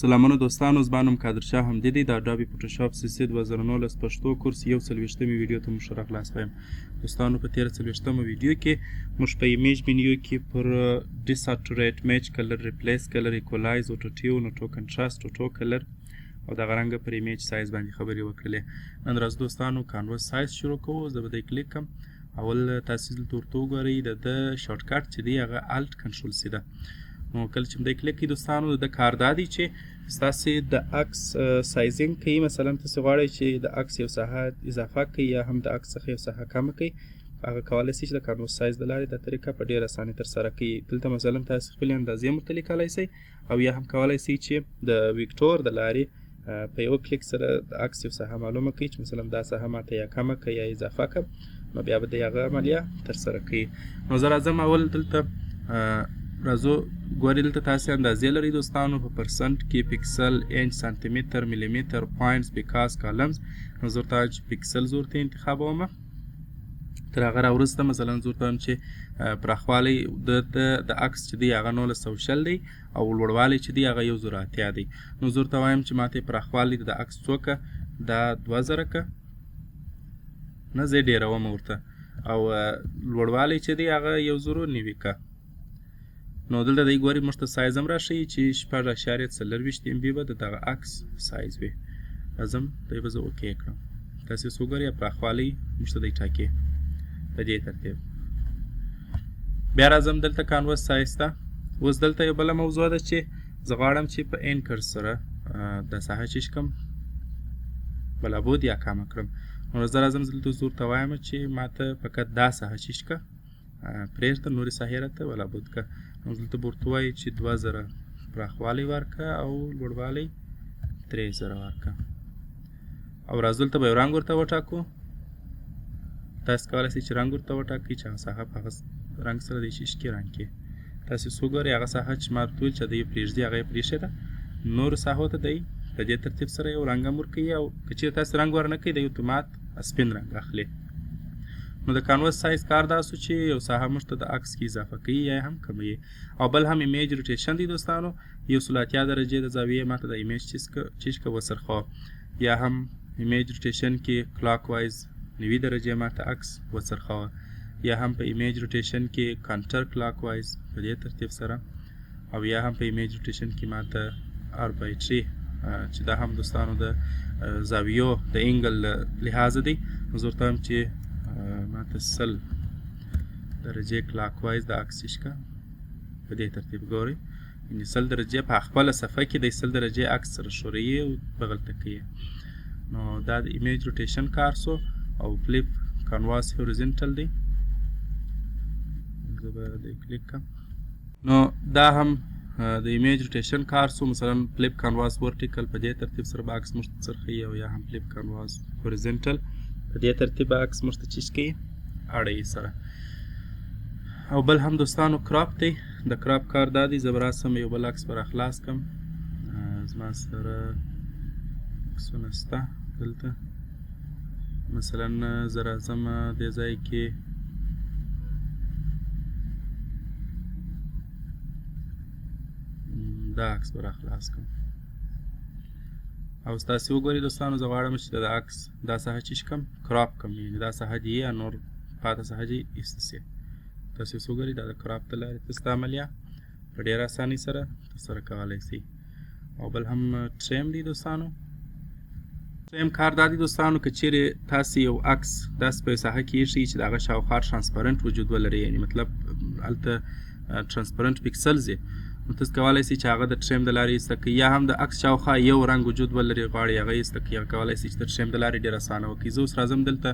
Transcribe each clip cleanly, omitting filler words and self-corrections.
سلامونه دوستانو، زما نوم کادرشاه همدي دی. د اډوب فوټوشاپ سیسی 2019 پښتو کورس یو 40مې ویډیو ته موږ راغلاس وایم. دوستانو په 13 ویډیو کې موږ په ایمیج منیو کې پر ډیساتوریټ میچ کلر ریپلیس کلر ایکولایز اوټو ټیون اوټو کنټراست اوټو کلر او دغه رنګه پر ایمیج سایز باندې خبرې وکړلې. نن ورځ دوستانو کانواس سایز شروع کوو. زه به دی کلیک کړم. اول تاسو دلته ورته وګورئ د شارټ کټ چې دی هغه الټ کنټرول سی ده. نو کله چې دی کلیک کړئ دوستانو د کار دا دی چې ستاسې د عکس سایزینګ کوي. مثلا تاسې غواړئ چې د عکس یو ساحه اضافه کړئ یا هم د عکس څخه یو ساحه کمه کړئ، هغه کولی شئ چې د کانواس سایز د لارې دا طریقه په ډېره اسانۍ ترسره کړئ. دلته مثلا تاسې خپلې اندازې هم ورته لیکلی شئ او یا هم کولی شئ چې د ویکټور د لارې په یو کلیک سره د عکس یو ساحه معلومه کړئ چې مثلا دا ساحه ماته یا کمه کړئ یا اضافه کړم، نو بیا به د هغه عملیه ترسره کړئ. نو زه راځم اول دلته راځو ګورئ دلته تاسې اندازې لرئ دوستانو په پرسنټ کې پکسل انچ سانتیمتر میلیمتر پوینټس بیکاز کالمز. نو زه ورته وایم چې پکسل زه ورته انتخابوم. تر هغه راوروسته مثلا زه ورته وایم چې پراخوالی د عکس چې دی هغه 1920 دی او لوړوالی چې دی هغه 1080 دی. نو زه ورته وایم چې ماته پراخوالی د عکس څوکه دا 2000 که نه زه ډېروم ورته او لوړوالی چې دی هغه 1090 که. نو دلته دی ګورئ موږ ته سایز هم راښیي چې 6.40 MB به د دغه عکس سایز وي. راځم دی به زه اوکې کړم. تاسې اوس وګورئ پراخوالی موږ ته دی ټاکې په دې ترتیب. بیا راځم دلته کانواس سایز ته. اوس دلته یو بله موضوع ده چې زه غواړم چې په اینکر سره دا ساحه چې کم بلابود یا کمه کړم. نو زه راځم دلته زه ورته وایم چې ماته فقط دا ساحه چې که پرېږده، نورې ساحې راته بلابود که. نو دلته به ورته وایي چې 2000 پراخوالی ورکړه او لوړوالی 3000 ورکړه. او راځو دلته به یو رنګ ورته وټاکو. تاسې کولی شئ چې رنګ ورته وټاکئ چې هغه ساحه په هغه رنګ سره د شیشکې رنګ کړي. تاسې اوس وګورئ هغه ساحه چې ما ورته ویل چې دی یې پرېږدي هغه یې پرېښې ده. نورو ساحو ته دی په دې ترتیب سره یو رنګ هم ورکوي او که چېرې تاسې رنګ ورنه کوئ دی اتومات سپین رنګ اخلي. نو د کانواس سایز کار دا سو چې یو ساحه موږ ته د عکس کې اضافه کوي یا هم کموي. او بل هم ایمیج روټیشن دی دوستانو. 180 درجې د زاویې ماته د ایمیج چیز که وڅرخوه یا هم ایمیج روټیشن کې کلاک وایز 90 درجې ماته عکس وڅرخوه یا هم په ایمیج روټیشن کې کانټر کلاک وایز په دې ترتیب سره او یا هم په ایمیج روټیشن کې ماته اربایټري چې دا هم دوستانو د زاویو د انګل لحاظ دی. نو زه ورته وایم چې ماته 100 درجې کلاک وایز د عکس شکه په دې ترتیب ګورئ، یعنې 100 درجې په خپله صفحه کې د 100 درجې عکس سره ښوروي او بغل ته کوي. نو دا د ایمیج روټیشن کار سو او فلپ کانواس هوریزنټل دی. زه به دی کلیک کړم. نو دا هم د ایمیج روټیشن کار سو. مثلا فلپ کانواس ورټیکل په دې ترتیب سره به عکس موږ ته څرخوي او یا هم فلپ کانواس هوریزنټل په دې ترتیب عکس موږ ته چیز کوي اړوي سره. او بل هم دوستانو کراپ دی. د کراپ کار دا دی زه به راسم یو بل عکس به راخلاص کړم. زما سره عکسونه شته دلته. مثلا زه راځم دې ځای کې دا عکس به راخلاص کړم. او تاسې وګورئ دوستانو زه غواړم چې د عکس دا ساحه چې کم کراپ کړم، یعنې دا ساحه دې یا نور پاته ساحه دې ایسته سي. تاسې اوس وګورئ دا د کراپ د لارې تاسې دا عملیه په ډېره اسانۍ سره ترسره کولی شئ. او بل هم ټریم دی دوستانو. ټریم کار دا دی دوستانو که چیرې تاسې یو عکس داسې په یو ساحه کې ایښئ چې د هغه شاوخوا ټرانسپرنټ وجود ولري، یعنې مطلب هلته ټرانسپرنټ پکسلز یې، نو تاسو کولی شئ چې هغه د ټریم د لارې ایسته کړئ. یا هم د عکس شاوخوا یو رنګ وجود ولري غواړئ هغه ایسته کړئ، هغه کولی شئ چې د ټریم د لارې ډېر اسانه وکړئ. زه اوس راځم دلته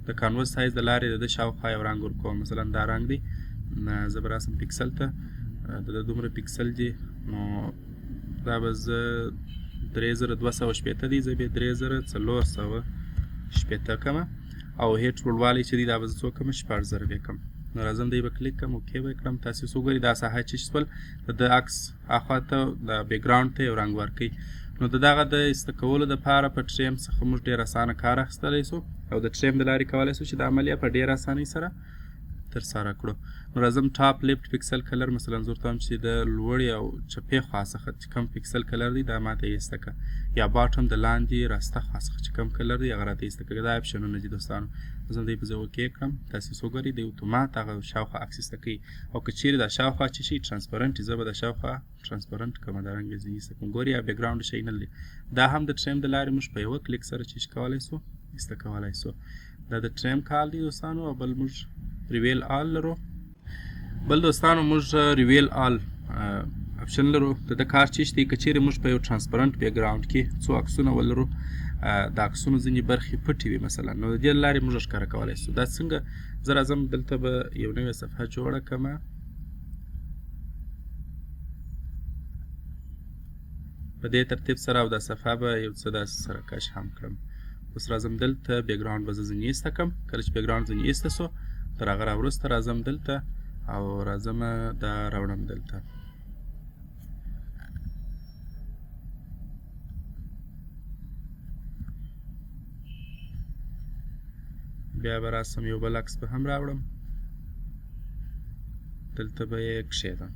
د کانواس سایز د لارې د شاوخوا یو رنګ ورکوم. مثلا دا رنګ دی. زه به راسم پکسل ته د دومره پکسل دی. نو دا به زه 3280 دی، زه بیا 3480 کړمه او هیټ لوړوالی چې دی دا به زه څو کړم 6000 بیا کړم. نو راځم دی به کلیک کړم اوکې به یې کړم. تاسې اوس وګورئ دا ساحه چې شول د عکس اخوا ته د بیکګراونډ ته یو رنګ ورکوي. نو د دغه د ایسته کولو دپاره په ټریم څخه موږ ډېر اسانه کار اخیستلی سو او د ټریم د لارې کولی سو چې د عملیه په ډېره اسانۍ سره ترسره کړو. نو راځم ټاپ لیفت پکسل کلر مثلا زه ورته وایم چې د لوړې او چپې خوا څخه چې کوم پکسل کلر دی دا ماته ایسته کړه، یا باټم د لاندې راسته خوا څخه چې کوم کلر دی هغه راته ایسته کړه. دا اپشنونه دي دوستانو. زه دی په زه اوکې کړم، تاسې څه وګورئ دی اتومات هغه شاوخوا عکس ایسته کوي. او که چیرې دا شاوخوا چې شي ټرانسپرنټ زه به د شاوخوا ټرانسپرنټ کومه د رنګ ځینې ایسته کړم. ګورئ یا بیکګراونډ شی نه لري. دا هم د ټریم د لارې موږ په یوه کلیک سره چې کولی سو ایسته کولی سو. دا د ټریم کال دی دوستانو. او بل موږ ریویل آل لرو. بل دوستانو موږ ریویل آل اپشن لرو. د کار چیش دی که چیرې موږ په یو ټرانسپرنټ بیکګراونډ کې څو عکسونه ولرو، د عکسونو ځینې برخې پټې وي مثلا، نو د دې له لارې موږ ښکاره کولی سو. دا څنګه زه راځم دلته به یو نوې صفحه جوړه کړمه. په دې ترتیب سره او دا صفحه به یو څه داسې سره کش هم کړم. اوس راځم دلته بیکګراونډ به زه ځینې ایسته کړم. کله چې بیکګراونډ ځینې ایسته سو تر هغه راوروسته راځم دلته او راځم دا راوړم دلته. بیا به راسم یو بل عکس به هم راوړم، دلته به یې کښېږدم.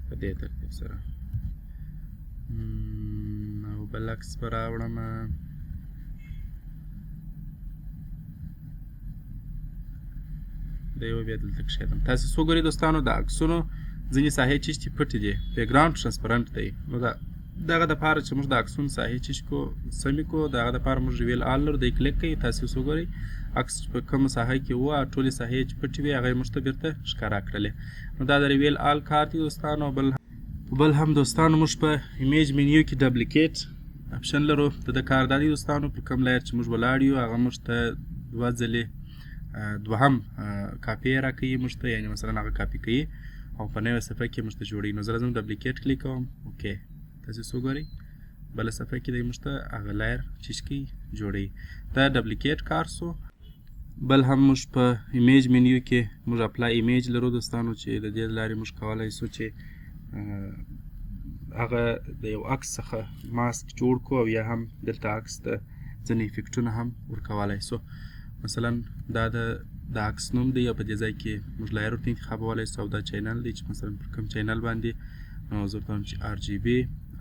په دې ترتیب سره او بل عکس به راوړم. دا یو بیا دلته کښېږدم. تاسې څه وګورئ دوستانو د عکسونو ځینې ساحې چې دي پټې دي، بیکګراونډ ټرانسپرنټ دی. نو دغه دپاره چې موږ د عکسونو ساحې چې کو سمې کړو د هغه دپاره موږ ریویل آل لرو، دی کلیک کوئ. تاسې اوس وګورئ عکس په کومه ساحه کې وه ټولې ساحې چې پټې وې هغه یې موږ ته بېرته ښکاره کړلې. نو دا د ریویل آل کار دی دوستانو. بل هم دوستانو موږ په ایمیج منیو کې ډبلیکیټ اپشن لرو. د کار دا دی دوستانو په کوم لایر چې موږ ولاړ یو هغه موږ ته دوه ځلې دوهم کاپي یې راکوي موږ ته، یعنې مثلا هغه کاپي کوي او په نوې صفحه کې موږ ته جوړوي. نو زه راځم ډبلیکیټ کلیک کوم. اوکې تاسې څه وګورئ بله صفحه کې دی موږ ته هغه لایر چې کوي جوړوي. دا ډبلیکیټ کار سو. بل هم موږ په ایمیج منیو کې موږ اپلای ایمیج لرو دوستانو چې د دې له لارې موږ کولی سو چې هغه د یو عکس څخه ماسک جوړ کړو او یا هم دلته عکس ته ځینې افیکټونه هم ورکولی سو. مثلا دا د عکس نوم دی او په دې ځای کې موږ لایر ورته انتخابولی سو او دا چینل دی چې مثلا پر کوم چینل باندې نو زه ورته وایم چې RGB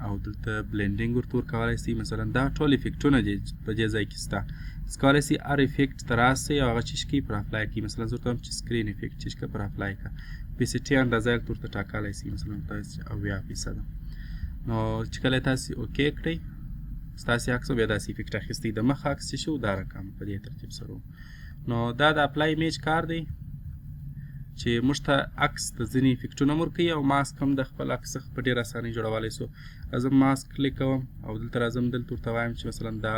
او دلته بلینډینګ ورته ورکولی سي. مثلا دا ټول افیکټونه دي په دې ځای کې سته. څه کولی سي هر افیکټ ته راسئ او هغه چیش کوي پر اپلای کوي. مثلا زه ورته وایم چې سکرین افیکټ چیش که پر اپلای که پیسټي اندازه یې ورته ټاکلی سي مثلا 80%. نو چې کله تاسې اوکې کړئ ستاسې عکس بیا داسې افیکټ اخیستی. د مخ عکس چې شو دا رقم په دې ترتیب سره. نو دا د اپلای ایمیج کار دی چې موږ ته عکس د ځینې افیکټونه هم ورکوي او ماسک هم د خپل عکس څخه په ډېره اسانۍ جوړولی سو. راځم ماسک کلیک کوم او دلته راځم دلته ورته وایم چې مثلا دا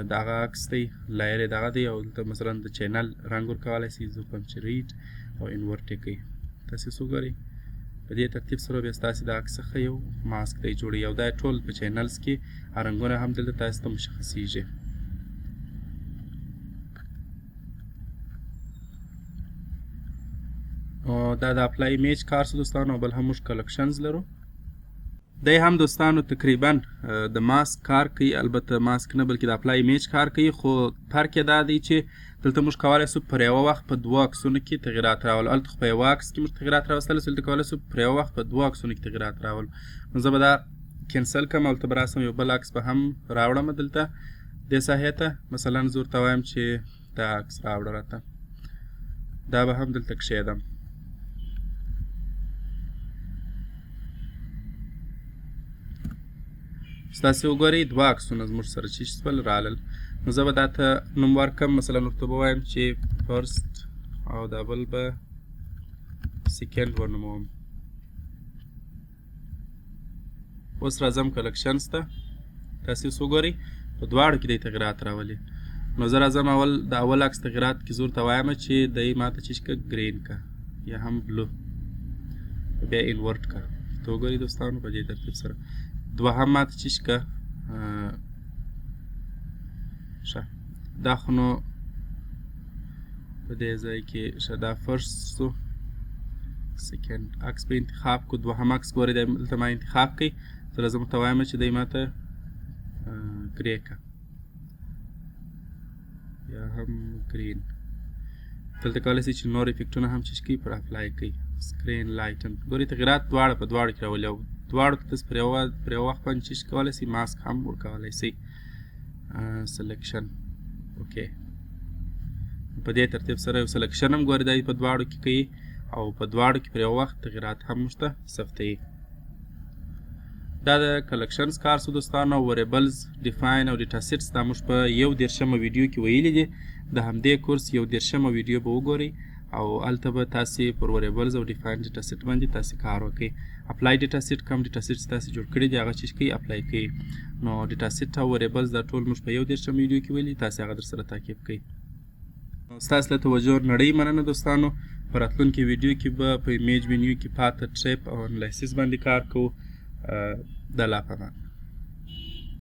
د هغه عکس دی لایر یې دغه دی او دلته مثلا د چینل رنګ ورکولی سي. زه کوم چې ریډ او انورټ یې کوي. تاسې څه وګورئ په دې ترتیب سره بیا ستاسې د عکس څخه یو ماسک دی جوړوي او دا ټول په چینلز کې رنګونه هم دلته تاسې ته مشخصیږي. دا د اپلای ایمیج کار سو دوستانو. بل هم موږ کلکشنز لرو. دی هم دوستانو تقریبا د ماسک کار کوي، البته ماسک نه بلکې د اپلای ایمیج کار کوي، خو فرق یې دا دی چې دلته موږ کولی سو پر یوه وخت په دوه عکسونو کې تغیرات راولو. هلته خو په یوه عکس کې موږ تغیرات راوستلی سو، دلته کولی سو پر یوه وخت په دوه عکسونو کې تغیرات راولو. نو زه به دا کینسل کړم او دلته به راسم یو بل عکس به هم راوړم دلته دې ساحې ته. مثلا زه ورته وایم چې دا عکس راوړه راته، دا به هم دلته کښېږدم. ستاسې وګورئ دوه عکسونه زموږ سره چې شول رالل. نو زه به دا ته نوم ورکړم، مثلا ورته به وایم چې فرست او دا بل به سیکنډ ورنوموم. اوس راځم کلکشنز ته. تاسې اوس وګورئ په دواړو کې دی تغیرات راولي. نو زه راځم د اول عکس تغیرات کې زه ورته وایم چې دی ماته چې که ګرین که یا هم بلو بیا انورټ که. ته وګورئ دوستانو په دې ترتیب سره دوهم ماته چې که ښه دا خو نو په دې ځای کې ښه دا فرست سو سیکنډ عکس به انتخاب کړو. دوهم عکس ګورئ دلته ما انتخاب کړئ. زه راځم ورته وایم چې دی ماته ګری کا یا هم ګرین. دلته کولی شئ چې نور افیکټونه هم چې کوي پر اپلای کوي. سکرین لایټن ګورئ تغیرات دواړه په دواړو کې راولي او دواړو ته تاسو پر یو وخت باندې چې کولی شئ ماسک هم ورکولی شئ. سلیکشن اوکې په دې ترتیب سره یو سلیکشن هم ګورئ دا په دواړو کې کوي او په دواړو کې پر یو وخت تغیرات هم موږ ته ثبتوي. دا د کلکشنز کار سو دوستانو. وریبلز ډیفاین او ډیټا سیټس دا موږ په 11مه ویډیو کې ویلي دي. د همدې کورس 11مه ویډیو به وګورئ او هلته به تاسې پر وریبلز او ډیفاین ډیټا سیټ باندې تاسې کار وکړئ. اپلای ډیټا سیټ کوم ډیټا سیټس تاسې جوړ کړي دي هغه چې کوي اپلای کوي. نو ډیټا سیټ او وریبلز دا ټول موږ په 11مه ویډیو کې ویلي، تاسې هغه در سره تعقیب کړئ. ستاسو له توجه نړۍ مننه دوستانو. په راتلونکي ویډیو کې به په ایمیج منیو کې پاته ټریپ او انالایسیس باندې کار کوو. د لا پامان.